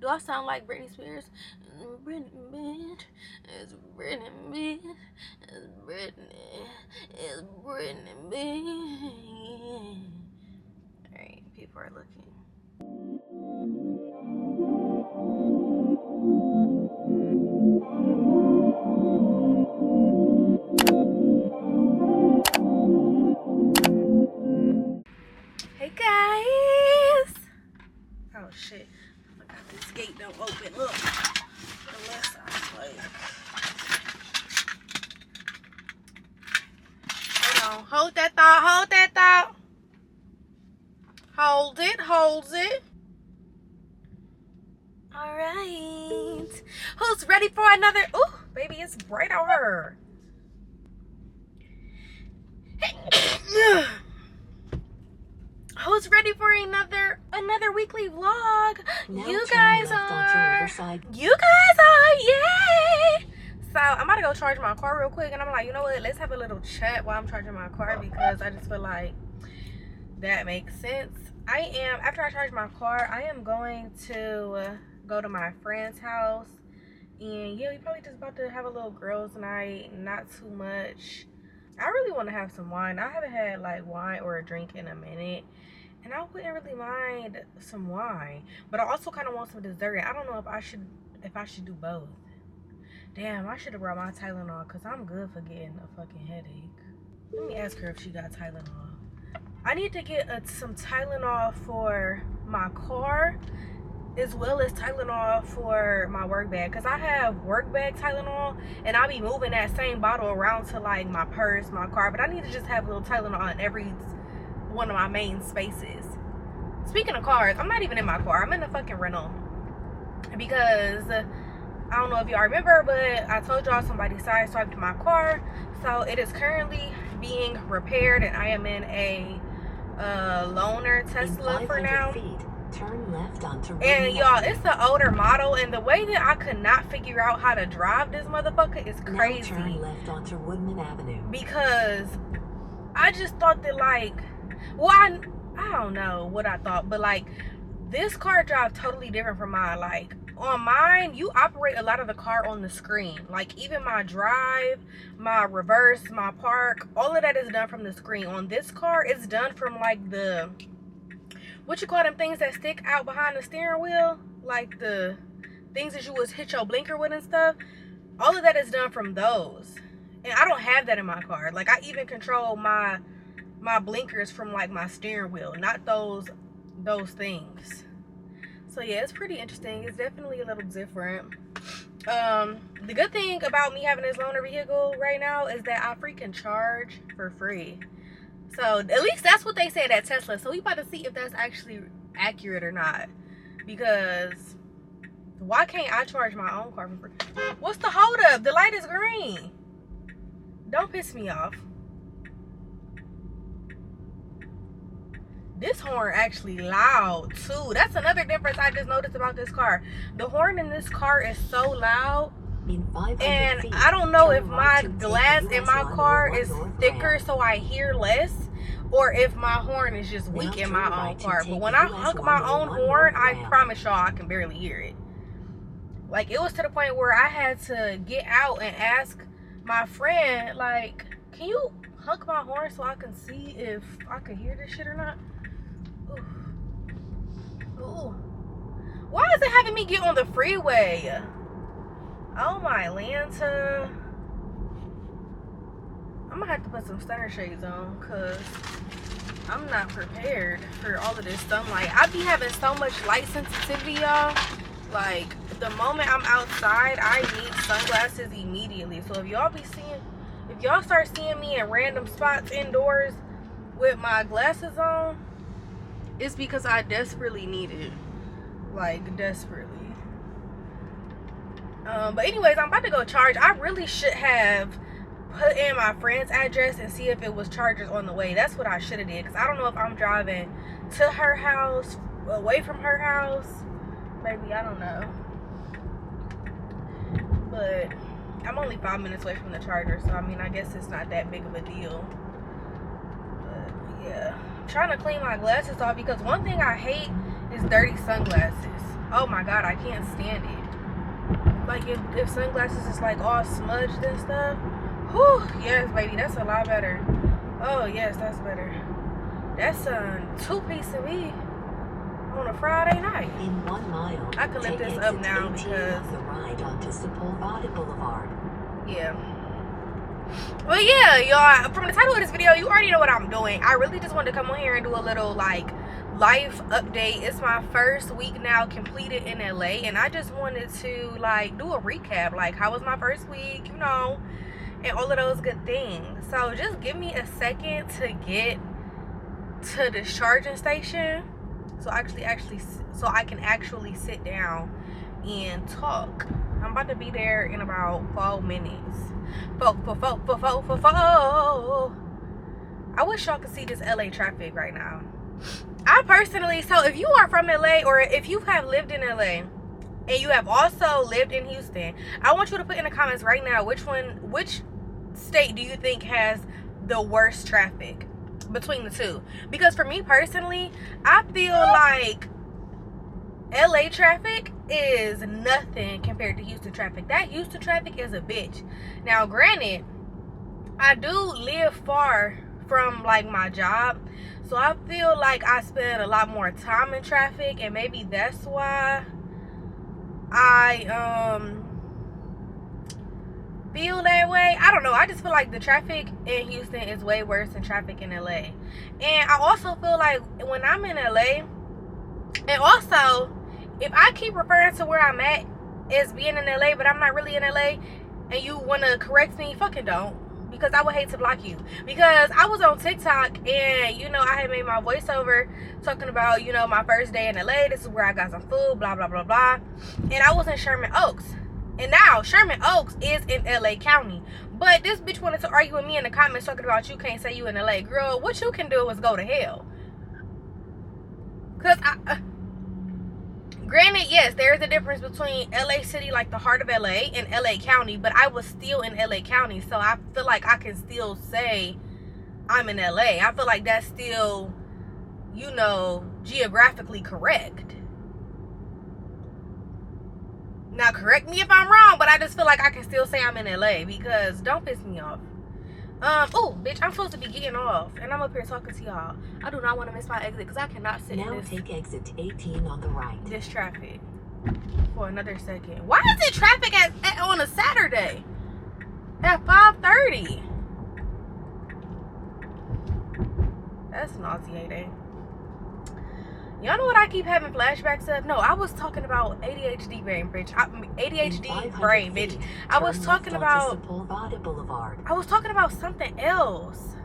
Do I sound like Britney Spears? Britney, bitch. It's Britney, bitch. It's Britney. It's Britney, bitch. Alright, people are looking. Hey guys! Oh shit. I got this gate don't open. Look. Unless I like. Hold on. Hold that thought. Hold that thought. Hold it. Hold it. Alright. Who's ready for another? Ooh, baby, it's bright on her. Who's ready for another weekly vlog? Now You guys are. You guys are, yay! So I'm about to go charge my car real quick, and I'm like, you know what? Let's have a little chat while I'm charging my car because I just feel like that makes sense. After I charge my car, I am going to go to my friend's house, and yeah, we probably just about to have a little girls' night. Not too much. I really want to have some wine. I haven't had like wine or a drink in a minute, and I wouldn't really mind some wine, but I also kind of want some dessert. I don't know if I should do both. Damn, I should have brought my Tylenol because I'm good for getting a fucking headache. Let me ask her if she got Tylenol. I need to get some Tylenol for my car as well as Tylenol for my work bag, because I have work bag Tylenol and I'll be moving that same bottle around to like my purse, my car, but I need to just have a little Tylenol in every one of my main spaces. Speaking of cars, I'm not even in my car. I'm in the fucking rental because I don't know if y'all remember, but I told y'all somebody sideswiped my car, so it is currently being repaired, and I am in a loaner Tesla for now. Turn left onto and y'all, it's an older model, and the way that I could not figure out how to drive this motherfucker is crazy. Now turn left onto Woodman Avenue. Because I just thought that like, well, I don't know what I thought, but like this car drives totally different from mine. Like on mine, you operate a lot of the car on the screen. Like even my drive, my reverse, my park, all of that is done from the screen. On this car, it's done from like the, what you call them things that stick out behind the steering wheel? Like the things that you would hit your blinker with and stuff. All of that is done from those. And I don't have that in my car. Like I even control my blinkers from like my steering wheel, not those things. So yeah, it's pretty interesting. It's definitely a little different. The good thing about me having this loaner vehicle right now is that I freaking charge for free. So at least that's what they said at Tesla. So we about to see if that's actually accurate or not. Because why can't I charge my own car for free? What's the hold up? The light is green. Don't piss me off. This horn actually loud too. That's another difference I just noticed about this car. The horn in this car is so loud. And I don't know if my glass in my car is thicker so I hear less, or if my horn is just weak in my own car. But when I hook my own horn, I promise y'all I can barely hear it. Like it was to the point where I had to get out and ask my friend, like, can you hook my horn so I can see if I can hear this shit or not? Ooh. Ooh. Why is it having me get on the freeway? Oh my Lanta. I'm gonna have to put some stunner shades on because I'm not prepared for all of this sunlight. I be having so much light sensitivity, y'all. Like the moment I'm outside, I need sunglasses immediately. So if y'all start seeing me in random spots indoors with my glasses on, it's because I desperately need it. Like desperately. But anyways, I'm about to go charge. I really should have put in my friend's address and see if it was chargers on the way. That's what I should have did, because I don't know if I'm driving to her house, away from her house. Maybe, I don't know. But I'm only 5 minutes away from the charger, so I mean, I guess it's not that big of a deal. But yeah, I'm trying to clean my glasses off because one thing I hate is dirty sunglasses. Oh my god, I can't stand it. Like if sunglasses is like all smudged and stuff. Whew, yes, baby, that's a lot better. Oh yes, that's better. That's a 2-piece to me on a Friday night. In 1 mile, I could lift this up now because the ride onto Sepulveda Boulevard. yeah. Well, yeah, y'all, from the title of this video, you already know what I'm doing. I really just wanted to come on here and do a little like life update. It's my first week now completed in LA, and I just wanted to like do a recap, like how was my first week, you know, and all of those good things. So just give me a second to get to the charging station so I can actually sit down and talk. I'm about to be there in about 4 minutes. I wish y'all could see this LA traffic right now. I personally, so if you are from LA, or if you have lived in LA and you have also lived in Houston, I want you to put in the comments right now which state do you think has the worst traffic between the two. Because for me personally, I feel like LA traffic is nothing compared to Houston traffic. That Houston traffic is a bitch. Now granted, I do live far from like my job, so I feel like I spend a lot more time in traffic, and maybe that's why I feel that way. I don't know, I just feel like the traffic in Houston is way worse than traffic in LA. And I also feel like when I'm in LA, and also if I keep referring to where I'm at as being in LA, but I'm not really in LA, and you want to correct me, fucking don't, because I would hate to block you. Because I was on TikTok, and you know, I had made my voiceover talking about, you know, my first day in LA, this is where I got some food, blah blah blah blah, and I was in Sherman Oaks. And now Sherman Oaks is in LA County, but this bitch wanted to argue with me in the comments talking about you can't say you in LA. Girl, what you can do is go to hell. Because granted, yes, there is a difference between LA City, like the heart of LA, and LA County, but I was still in LA County, so I feel like I can still say I'm in LA. I feel like that's still, you know, geographically correct. Now, correct me if I'm wrong, but I just feel like I can still say I'm in LA, because don't piss me off. Oh, bitch, I'm supposed to be getting off, and I'm up here talking to y'all. I do not want to miss my exit, because I cannot sit in this. Now take exit 18 on the right. This traffic for another second. Why is it traffic on a Saturday at 5:30? That's nauseating. Y'all know what I keep having flashbacks of? No, I was talking about ADHD brain, bitch. ADHD brain, bitch. I was talking about Sepulveda Boulevard. I was talking about something else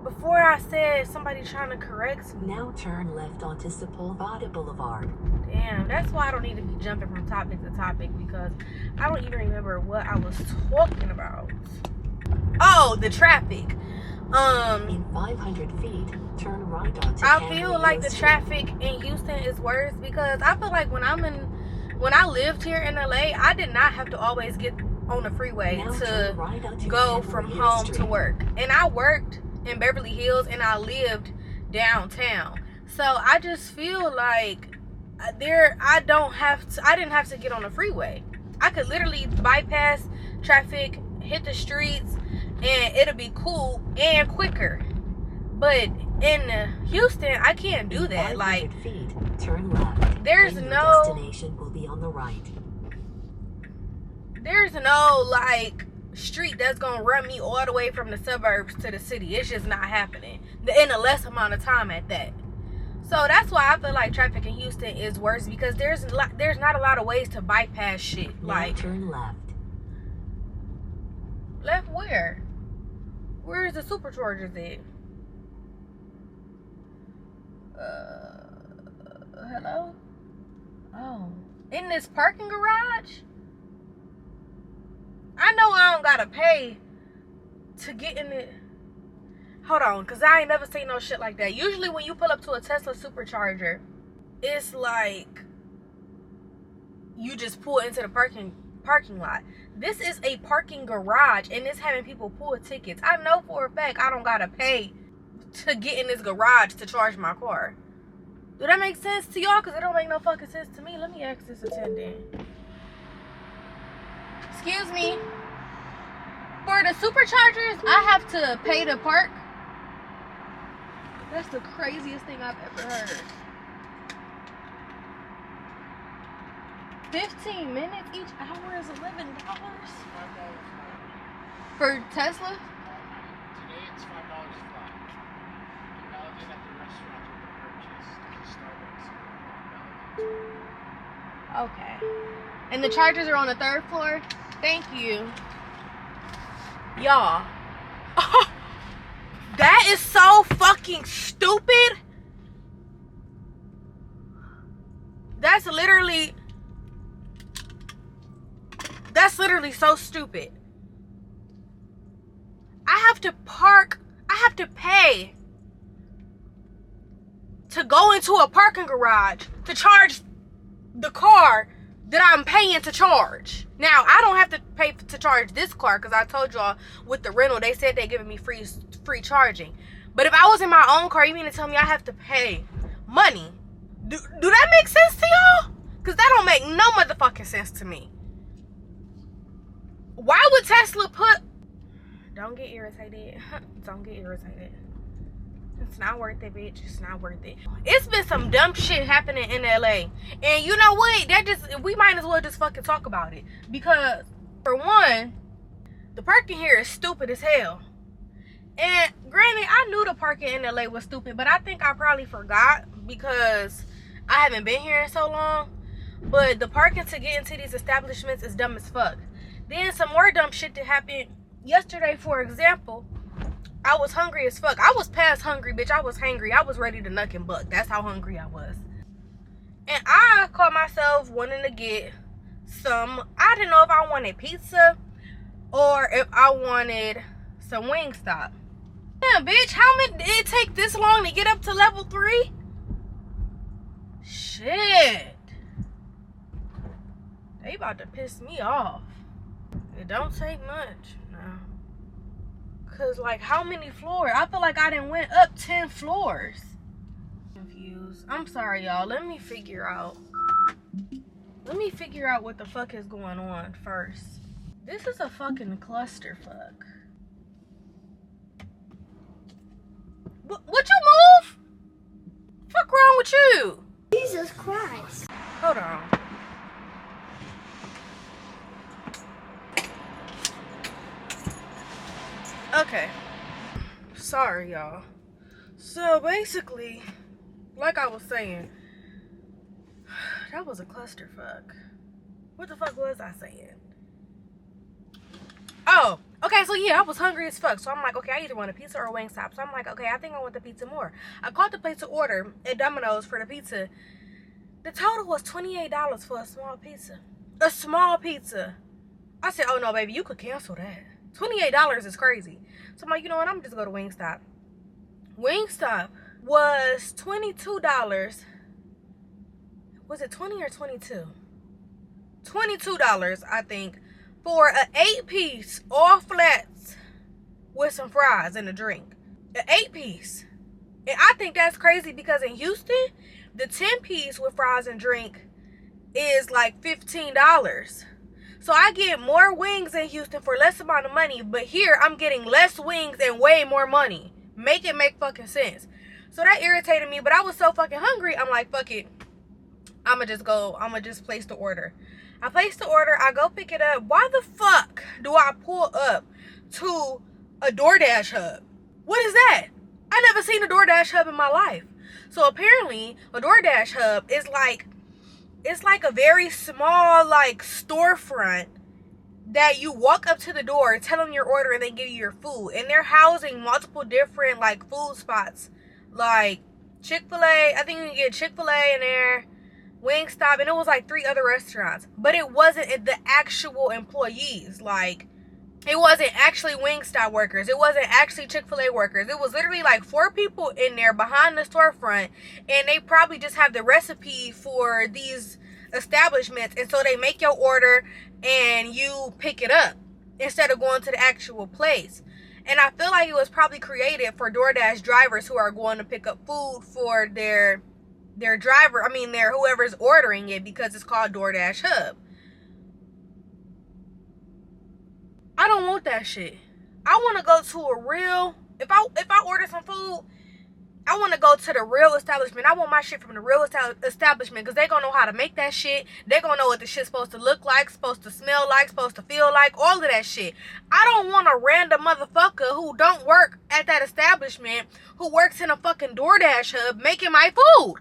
before I said somebody trying to correct me. Now turn left onto Sepulveda Boulevard. Damn, that's why I don't need to be jumping from topic to topic, because I don't even remember what I was talking about. Oh, the traffic. In 500 feet, turn right onto I feel like the Street. traffic in Houston is worse, because I feel like when I lived here in LA, I did not have to always get on the freeway Now to turn right onto go from Kaylamariieee home Street. to work. And I worked in Beverly Hills, and I lived downtown. So I just feel like I didn't have to get on the freeway. I could literally bypass traffic, hit the streets, and it'll be cool and quicker. But in Houston, I can't do that. Like, 500 feet, turn left. there's Then your no destination will be on the right. there's no like street that's gonna run me all the way from the suburbs to the city. It's just not happening in a less amount of time at that. So that's why I feel like traffic in Houston is worse, because there's not a lot of ways to bypass shit. Now Like, turn left. left where? Where is the superchargers at? Hello? Oh, in this parking garage? I know I don't gotta pay to get in it. Hold on, because I ain't never seen no shit like that. Usually when you pull up to a Tesla supercharger, it's like you just pull into the parking lot. This is a parking garage, and it's having people pull tickets. I know for a fact I don't gotta pay to get in this garage to charge my car. Do that make sense to y'all? Because it don't make no fucking sense to me. Let me ask this attendant. Excuse me. For the superchargers, I have to pay to park. That's the craziest thing I've ever heard. 15 minutes each hour is $11. For Tesla? Today it's $5 flat. And now then at the restaurant with the Starbucks. Okay. And the chargers are on the 3rd floor? Thank you. Y'all. That is so fucking stupid. That's literally so stupid. I have to park. I have to pay to go into a parking garage to charge the car that I'm paying to charge. Now, I don't have to pay to charge this car because I told y'all with the rental, they said they're giving me free charging. But if I was in my own car, you mean to tell me I have to pay money? Do that make sense to y'all? Because that don't make no motherfucking sense to me. Why would Tesla put... Don't get irritated. Don't get irritated. It's not worth it, bitch. It's not worth it. It's been some dumb shit happening in LA. And you know what? We might as well just fucking talk about it. Because, for one, the parking here is stupid as hell. And granted, I knew the parking in LA was stupid, but I think I probably forgot because I haven't been here in so long. But the parking to get into these establishments is dumb as fuck. Then some more dumb shit that happened yesterday, for example. I was hungry as fuck. I was past hungry, bitch. I was hangry. I was ready to nuck and buck. That's how hungry I was. And I caught myself wanting to get some... I didn't know if I wanted pizza or if I wanted some Wingstop. Damn, bitch. How many did it take this long to get up to level 3? Shit. They about to piss me off. It don't take much. No. Cause like how many floors? I feel like I done went up 10 floors. Confused. I'm sorry, y'all. Let me figure out what the fuck is going on first. This is a fucking clusterfuck. Would you move? Fuck wrong with you? Jesus Christ. Hold on. Okay. Sorry, y'all. So basically, like I was saying, that was a clusterfuck. What the fuck was I saying? Oh, okay, so yeah, I was hungry as fuck. So I'm like, okay, I either want a pizza or a Wingstop. So I'm like, okay, I think I want the pizza more. I called the place to order at Domino's for the pizza. The total was $28 for a small pizza. A small pizza. I said, oh no, baby, you could cancel that. $28 is crazy. So I'm like, you know what? I'm just going to Wingstop. Wingstop was $22. Was it 20 or 22? $22, I think, for an 8-piece, all flats with some fries and a drink. An 8-piece. And I think that's crazy because in Houston, the 10-piece with fries and drink is like $15. So I get more wings in Houston for less amount of money, but here I'm getting less wings and way more money. Make it make fucking sense. So that irritated me, but I was so fucking hungry. I'm like, fuck it. I'ma just place the order. I place the order, I go pick it up. Why the fuck do I pull up to a DoorDash hub? What is that? I never seen a DoorDash hub in my life. So apparently a DoorDash hub is like, it's like a very small like storefront that you walk up to the door, tell them your order, and they give you your food. And they're housing multiple different like food spots, like Chick-fil-A. I think you can get Chick-fil-A in there, Wingstop, and it was like 3 other restaurants. But it wasn't the actual employees. Like, it wasn't actually Wingstop workers. It wasn't actually Chick-fil-A workers. It was literally like 4 people in there behind the storefront, and they probably just have the recipe for these establishments, and so they make your order and you pick it up instead of going to the actual place. And I feel like it was probably created for DoorDash drivers who are going to pick up food for their their driver, I mean their whoever's ordering it, because it's called DoorDash Hub. I don't want that shit. I want to go to a real, if I order some food, I want to go to the real establishment. I want my shit from the real establishment, because they gonna know how to make that shit. They gonna know what the shit's supposed to look like, supposed to smell like, supposed to feel like, all of that shit. I don't want a random motherfucker who don't work at that establishment, who works in a fucking DoorDash Hub making my food.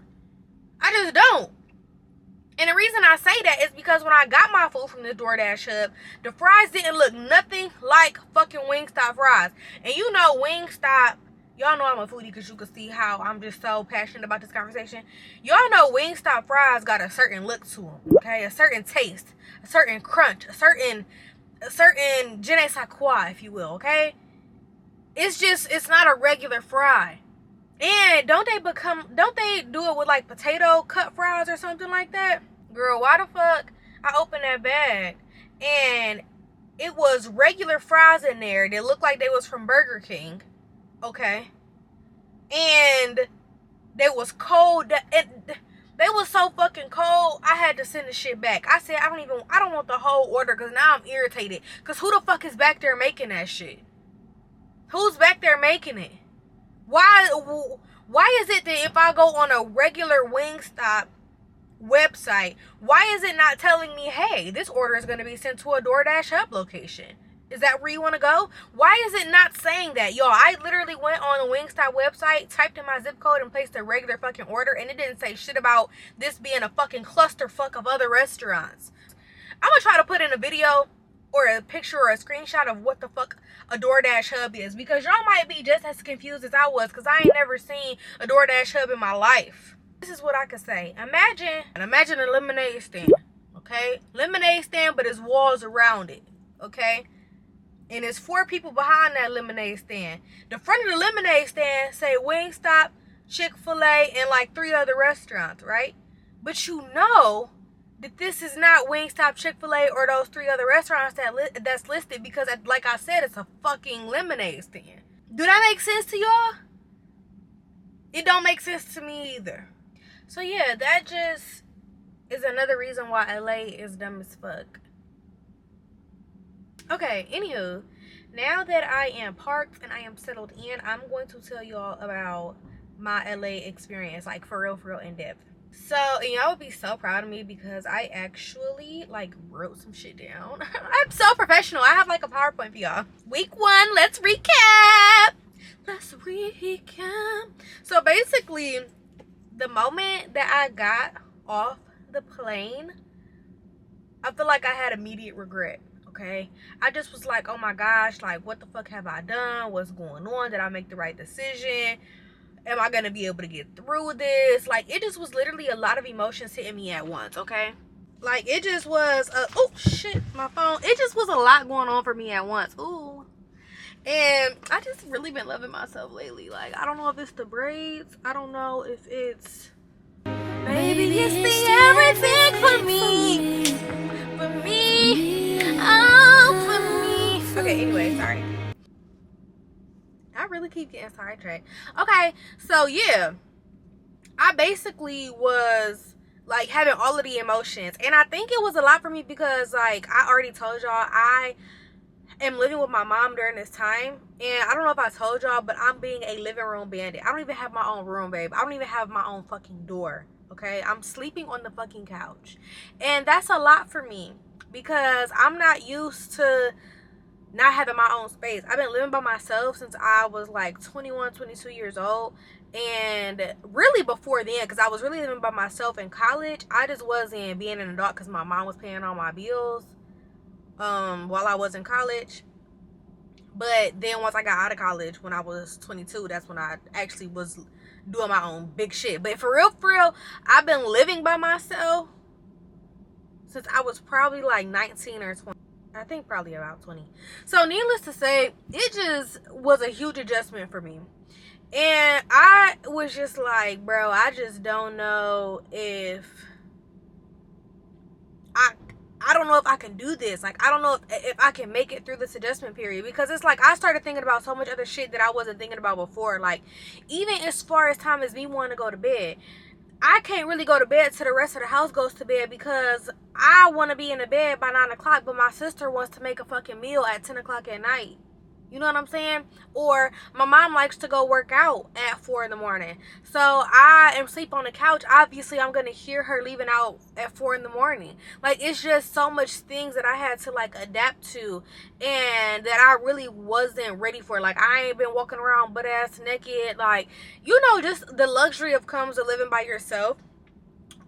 I just don't. And the reason I say that is because when I got my food from the DoorDash Hub, the fries didn't look nothing like fucking Wingstop fries. And you know Wingstop, y'all know I'm a foodie because you can see how I'm just so passionate about this conversation. Y'all know Wingstop fries got a certain look to them, okay? A certain taste, a certain crunch, a certain je ne sais quoi, if you will, okay? It's not a regular fry. And don't they do it with like potato cut fries or something like that? Girl, why the fuck I opened that bag and it was regular fries in there that looked like they was from Burger King, okay? And they was cold, they was so fucking cold, I had to send the shit back. I said, I don't want the whole order, because now I'm irritated. Because who the fuck is back there making that shit? Who's back there making it? Why is it that if I go on a regular Wingstop website, why is it not telling me, hey, this order is going to be sent to a DoorDash Hub location? Is that where you want to go? Why is it not saying that? Y'all, I literally went on the Wingstop website, typed in my zip code, and placed a regular fucking order, and it didn't say shit about this being a fucking clusterfuck of other restaurants. I'm going to try to put in a video or a picture or a screenshot of what the fuck a DoorDash Hub is, because y'all might be just as confused as I was, because I ain't never seen a DoorDash Hub in my life. This is what I could say. Imagine a lemonade stand, okay? Lemonade stand, but there's walls around it, okay? And there's 4 people behind that lemonade stand. The front of the lemonade stand say Wingstop, Chick-fil-A, and like 3 other restaurants, right? But you know that this is not Wingstop, Chick-fil-A, or those 3 other restaurants that's listed, because, like I said, it's a fucking lemonade stand. Do that make sense to y'all? It don't make sense to me either. So yeah, that just is another reason why LA is dumb as fuck. Okay, anywho, now that I am parked and I am settled in, I'm going to tell y'all about my LA experience, like for real in depth. So y'all would be so proud of me, because I actually like wrote some shit down. I'm so professional. I have like a PowerPoint for y'all. Week 1, let's recap. So basically, the moment that I got off the plane, I feel like I had immediate regret. Okay, I just was like, oh my gosh, like what the fuck have I done? What's going on? Did I make the right decision? Am I gonna be able to get through this? Like, it just was literally a lot of emotions hitting me at once, okay? Like, it just was oh shit, my phone. It just was a lot going on for me at once. Ooh. And I just really been loving myself lately. Like, I don't know if it's the braids. I don't know if it's maybe it's the everything for me. For me. Oh, for me. Okay, anyway, sorry. I really keep getting sidetracked. Okay, so yeah, I basically was like having all of the emotions, and I think it was a lot for me because, like I already told y'all, I am living with my mom during this time, and I don't know if I told y'all, but I'm being a living room bandit. I don't even have my own room, babe. I don't even have my own fucking door, okay? I'm sleeping on the fucking couch, and that's a lot for me because I'm not used to not having my own space. I've been living by myself since I was like 21, 22 years old. And really before then, because I was really living by myself in college. I just wasn't being an adult because my mom was paying all my bills while I was in college. But then once I got out of college when I was 22, that's when I actually was doing my own big shit. But for real, I've been living by myself since I was probably like 19 or 20. I think probably about 20. So needless to say, it just was a huge adjustment for me. And I was just like, bro, I just don't know if I don't know if I can do this. Like, I don't know if I can make it through this adjustment period, because it's like I started thinking about so much other shit that I wasn't thinking about before. Like, even as far as time as me wanting to go to bed, I can't really go to bed till the rest of the house goes to bed because I want to be in the bed by 9 o'clock, but my sister wants to make a fucking meal at 10 o'clock at night. You know what I'm saying? Or my mom likes to go work out at 4 in the morning. So I am asleep on the couch. Obviously, I'm going to hear her leaving out at 4 in the morning. Like, it's just so much things that I had to, like, adapt to and that I really wasn't ready for. Like, I ain't been walking around butt ass naked. Like, you know, just the luxury of comes of living by yourself.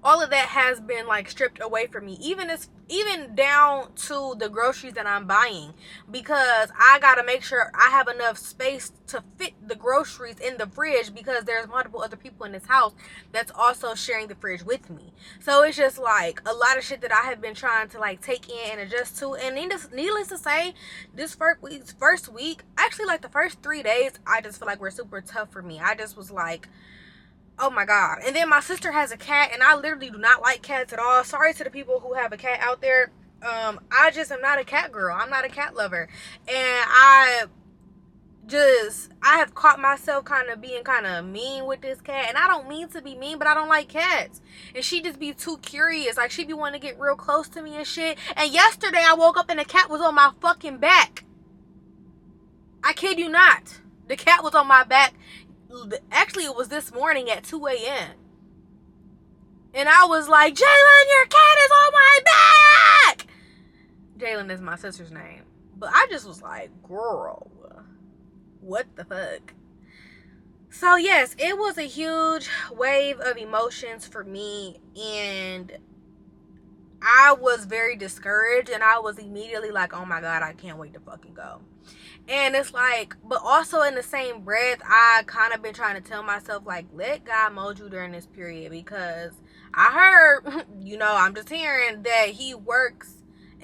All of that has been like stripped away from me, even down to the groceries that I'm buying, because I gotta make sure I have enough space to fit the groceries in the fridge because there's multiple other people in this house that's also sharing the fridge with me. So it's just like a lot of shit that I have been trying to like take in and adjust to. And needless to say, this first week, actually like the first 3 days, I just feel like were super tough for me. I just was like, oh my god. And then my sister has a cat, and I literally do not like cats at all. Sorry to the people who have a cat out there. I just am not a cat girl. I'm not a cat lover. And I have caught myself kind of being kind of mean with this cat. And I don't mean to be mean, but I don't like cats. And she just be too curious. Like, she be wanting to get real close to me and shit. And yesterday I woke up and the cat was on my fucking back. I kid you not. The cat was on my back. Actually, it was this morning at 2 a.m. And I was like, Jalen, your cat is on my back! Jalen is my sister's name. But I just was like, girl, what the fuck? So yes, it was a huge wave of emotions for me. And I was very discouraged. And I was immediately like, oh my god, I can't wait to fucking go. And it's like, but also in the same breath, I kind of been trying to tell myself, like, let God mold you during this period. Because I heard, you know, I'm just hearing that he works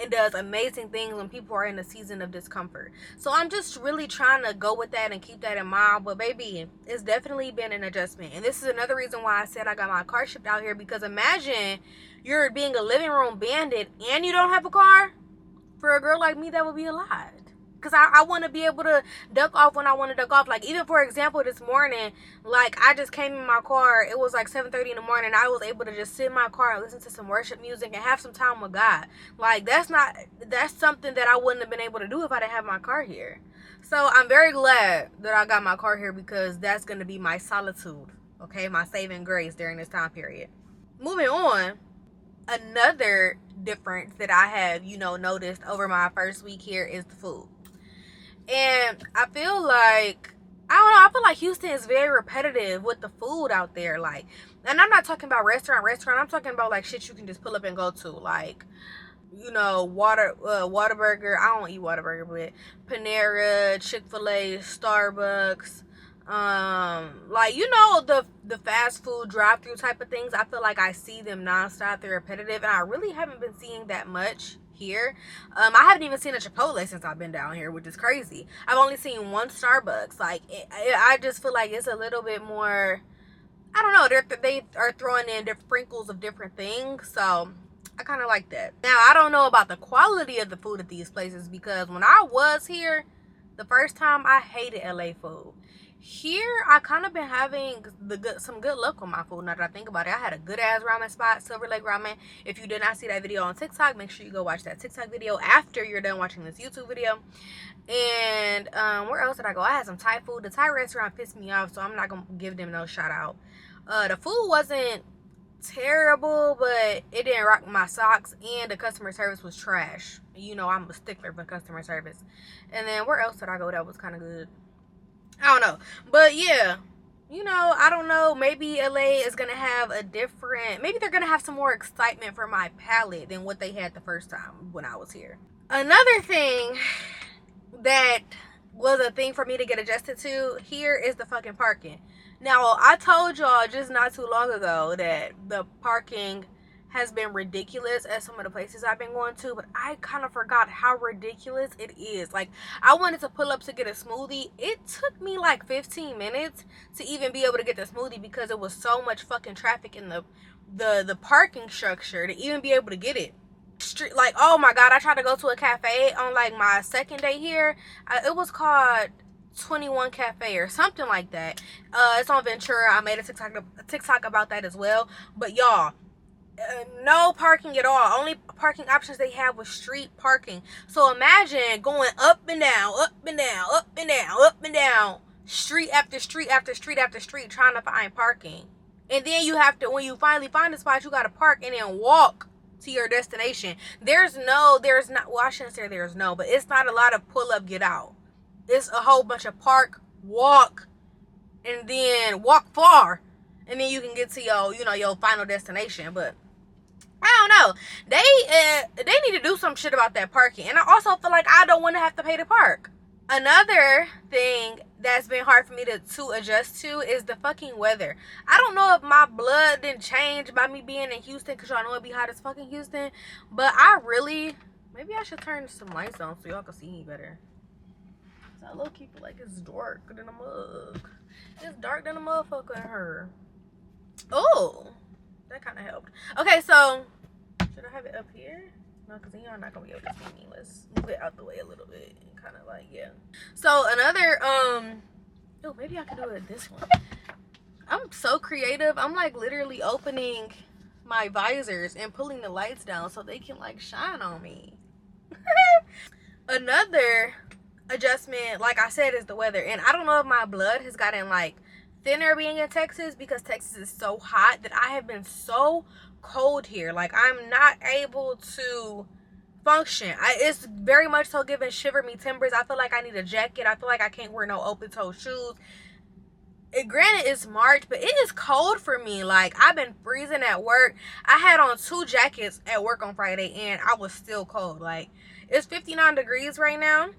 and does amazing things when people are in a season of discomfort. So I'm just really trying to go with that and keep that in mind. But baby, it's definitely been an adjustment. And this is another reason why I said I got my car shipped out here. Because imagine you're being a living room bandit and you don't have a car. For a girl like me, that would be a lot. Because I want to be able to duck off when I want to duck off. Like, even for example, this morning, like, I just came in my car. It was like 7:30 in the morning. I was able to just sit in my car and listen to some worship music and have some time with God. Like, that's something that I wouldn't have been able to do if I didn't have my car here. So I'm very glad that I got my car here, because that's going to be my solitude, okay? My saving grace during this time period. Moving on. Another difference that I have, you know, noticed over my first week here is the food. And I feel like, I don't know, I feel like Houston is very repetitive with the food out there. Like, and I'm not talking about restaurant. I'm talking about like shit you can just pull up and go to. Like, you know, Whataburger. I don't eat Whataburger, but Panera, Chick-fil-A, Starbucks. Like, you know, the fast food drive-through type of things. I feel like I see them nonstop. They're repetitive, and I really haven't been seeing that much here. I haven't even seen a Chipotle since I've been down here, which is crazy. I've only seen one Starbucks. Like, I just feel like it's a little bit more, I don't know, they are throwing in different sprinkles of different things, so I kind of like that. Now, I don't know about the quality of the food at these places, because when I was here the first time, I hated LA food. Here, I kind of been having some good luck on my food now that I think about it. I had a good ass ramen spot, Silver Lake Ramen. If you did not see that video on TikTok, make sure you go watch that TikTok video after you're done watching this YouTube video. And where else did I go? I had some Thai food. The Thai restaurant pissed me off, so I'm not gonna give them no shout out. The food wasn't terrible, but it didn't rock my socks, and the customer service was trash. You know, I'm a stickler for customer service. And then where else did I go that was kind of good? I don't know. But yeah, you know, I don't know. Maybe LA is going to have maybe they're going to have some more excitement for my palate than what they had the first time when I was here. Another thing that was a thing for me to get adjusted to here is the fucking parking. Now, I told y'all just not too long ago that the parking has been ridiculous at some of the places I've been going to, but I kind of forgot how ridiculous it is. Like, I wanted to pull up to get a smoothie. It took me like 15 minutes to even be able to get the smoothie because it was so much fucking traffic in the parking structure to even be able to get it. Like, oh my god, I tried to go to a cafe on like my second day here. It was called 21 Cafe or something like that. It's on Ventura. I made a TikTok about that as well. But y'all, no parking at all. Only parking options they have was street parking. So imagine going up and down, up and down, up and down, up and down, street after street after street after street, trying to find parking. And then you have to, when you finally find a spot, you got to park and then walk to your destination. There's not, well, I shouldn't say there's no, but it's not a lot of pull up, get out. It's a whole bunch of park, walk, and then walk far. And then you can get to your final destination. But I don't know. They need to do some shit about that parking. And I also feel like I don't want to have to pay to park. Another thing that's been hard for me to adjust to is the fucking weather. I don't know if my blood didn't change by me being in Houston, because y'all know it be hot as fucking Houston. But maybe I should turn some lights on so y'all can see me better. So I low-key feel like it's dark than a mug. It's dark than a motherfucker in her. Oh, that kind of helped. Okay, so should I have it up here? No, because y'all not gonna be able to see me. Let's move it out the way a little bit and kind of like, yeah. So another oh, maybe I could do it this one. I'm so creative. I'm like literally opening my visors and pulling the lights down so they can like shine on me. Another adjustment, like I said, is the weather. And I don't know if my blood has gotten like thinner being in Texas, because Texas is so hot that I have been so cold here. Like, I'm not able to function. It's very much so giving shiver me timbers. I feel like I need a jacket. I feel like I can't wear no open toe shoes. Granted, it's March, but it is cold for me. Like, I've been freezing at work. I had on 2 jackets at work on Friday and I was still cold. Like, it's 59 degrees right now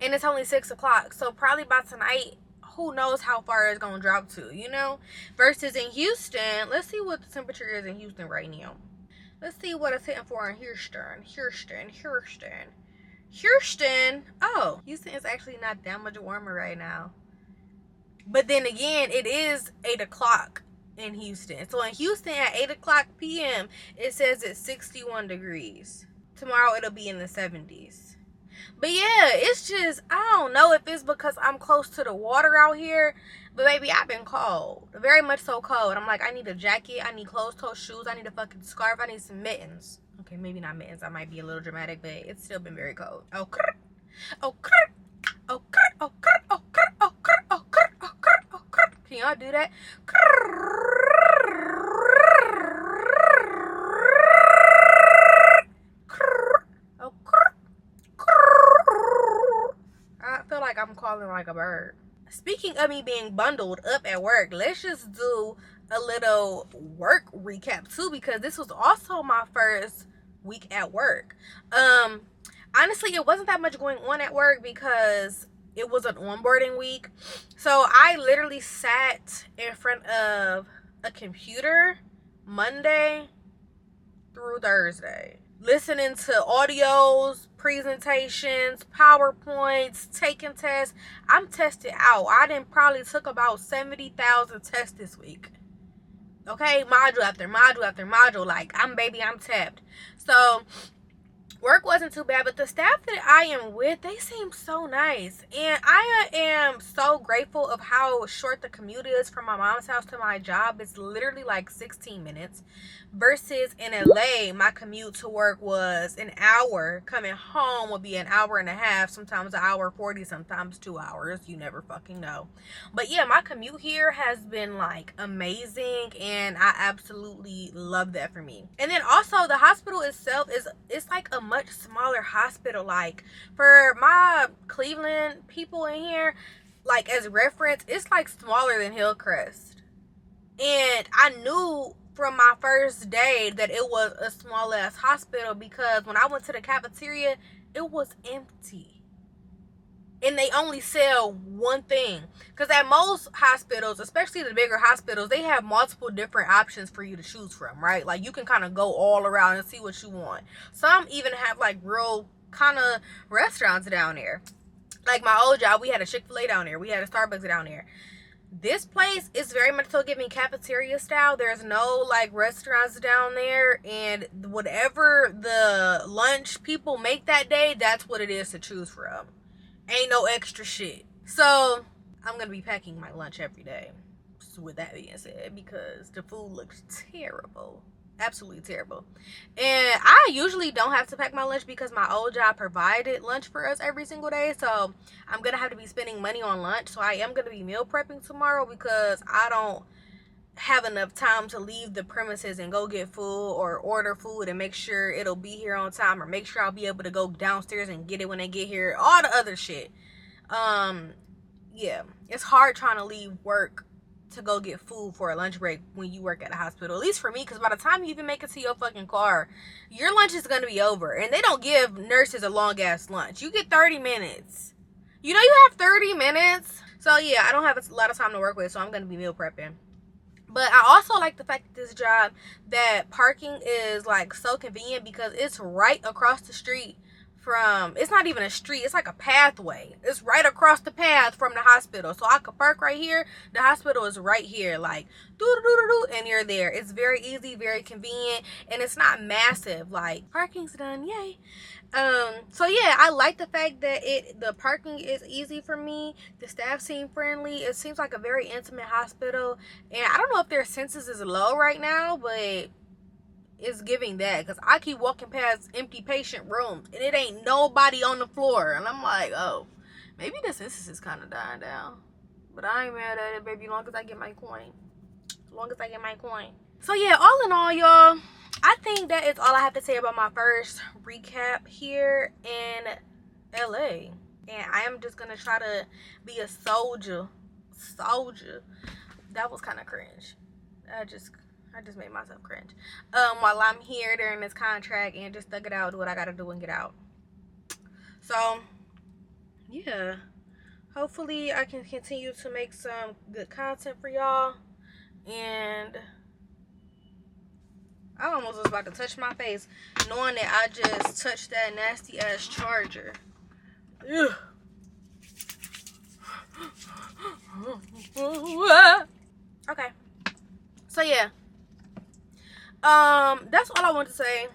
and it's only 6 o'clock. So probably by tonight, who knows how far it's gonna drop to, you know? Versus in Houston, let's see what the temperature is in Houston right now. Let's see what it's hitting for in Houston. Oh, Houston is actually not that much warmer right now. But then again, it is 8 o'clock in Houston. So in Houston at 8 o'clock p.m., it says it's 61 degrees. Tomorrow it'll be in the 70s. But yeah, it's just, I don't know if it's because I'm close to the water out here, but baby, I've been cold. Very much so cold. I'm like, I need a jacket, I need closed-toe shoes, I need a fucking scarf, I need some mittens. Okay, maybe not mittens, I might be a little dramatic, but it's still been very cold. Can y'all do that? I feel like I'm calling like a bird. Speaking of me being bundled up at work, let's just do a little work recap too, because this was also my first week at work. Honestly, it wasn't that much going on at work because it was an onboarding week. So I literally sat in front of a computer Monday through Thursday, listening to audios, presentations, PowerPoints, taking tests. I'm tested out. I done probably took about 70,000 tests this week. Okay, module after module after module. Like, I'm tapped. So work wasn't too bad, but the staff that I am with, they seem so nice. And I am so grateful of how short the commute is from my mom's house to my job. It's literally like 16 minutes. Versus in LA, my commute to work was an hour. Coming home would be an hour and a half, sometimes an hour 40, sometimes 2 hours. You never fucking know. But yeah, my commute here has been like amazing, and I absolutely love that for me. And then also the hospital itself it's like a much smaller hospital. Like, for my Cleveland people in here, like as reference, it's like smaller than Hillcrest. And I knew from my first day that it was a small ass hospital, because when I went to the cafeteria, it was empty. And they only sell one thing. Because at most hospitals, especially the bigger hospitals, they have multiple different options for you to choose from, right? Like, you can kind of go all around and see what you want. Some even have like real kind of restaurants down there. Like my old job, we had a Chick-fil-A down there. We had a Starbucks down there. This place is very much so giving cafeteria style. There's no like restaurants down there, and whatever the lunch people make that day, that's what it is to choose from. Ain't no extra shit. So I'm gonna be packing my lunch every day, with that being said, because the food looks terrible, absolutely terrible. And I usually don't have to pack my lunch because my old job provided lunch for us every single day, so I'm gonna have to be spending money on lunch. So I am gonna be meal prepping tomorrow because I don't have enough time to leave the premises and go get food or order food and make sure it'll be here on time, or make sure I'll be able to go downstairs and get it when they get here, all the other shit. Yeah, it's hard trying to leave work to go get food for a lunch break when you work at a hospital, at least for me, because by the time you even make it to your fucking car, your lunch is going to be over. And they don't give nurses a long ass lunch. You get 30 minutes. You know, you have 30 minutes. So yeah, I don't have a lot of time to work with, so I'm going to be meal prepping. But I also like the fact that this job, that parking is like so convenient, because it's right across the street from, it's not even a street, it's like a pathway. It's right across the path from the hospital. So I could park right here. The hospital is right here, like doo-doo-doo-doo, and you're there. It's very easy, very convenient, and it's not massive. Like, parking's done, yay. So yeah, I like the fact that the parking is easy for me. The staff seem friendly. It seems like a very intimate hospital, and I don't know if their census is low right now, but it's giving that, because I keep walking past empty patient rooms and it ain't nobody on the floor, and I'm like, oh, maybe the census is kind of dying down. But I ain't mad at it, baby, as long as I get my coin. So yeah, all in all, y'all, I think that is all I have to say about my first recap here in LA. And I am just gonna try to be a soldier. That was kind of cringe. I just made myself cringe. While I'm here during this contract, and just thug it out, do what I gotta do and get out. So yeah, hopefully I can continue to make some good content for y'all. And I almost was about to touch my face, knowing that I just touched that nasty ass charger. Ugh. Okay, so yeah, that's all I want to say.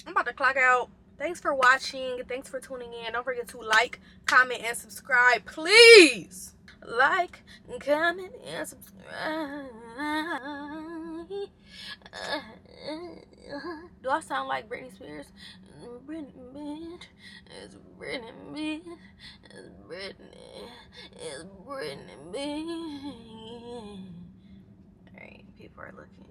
I'm about to clock out. Thanks for watching. Thanks for tuning in. Don't forget to like, comment, and subscribe. Please like, comment, and subscribe. Do I sound like Britney Spears? Britney, bitch. It's Britney, bitch. It's Britney. It's Britney, bitch. Alright, people are looking.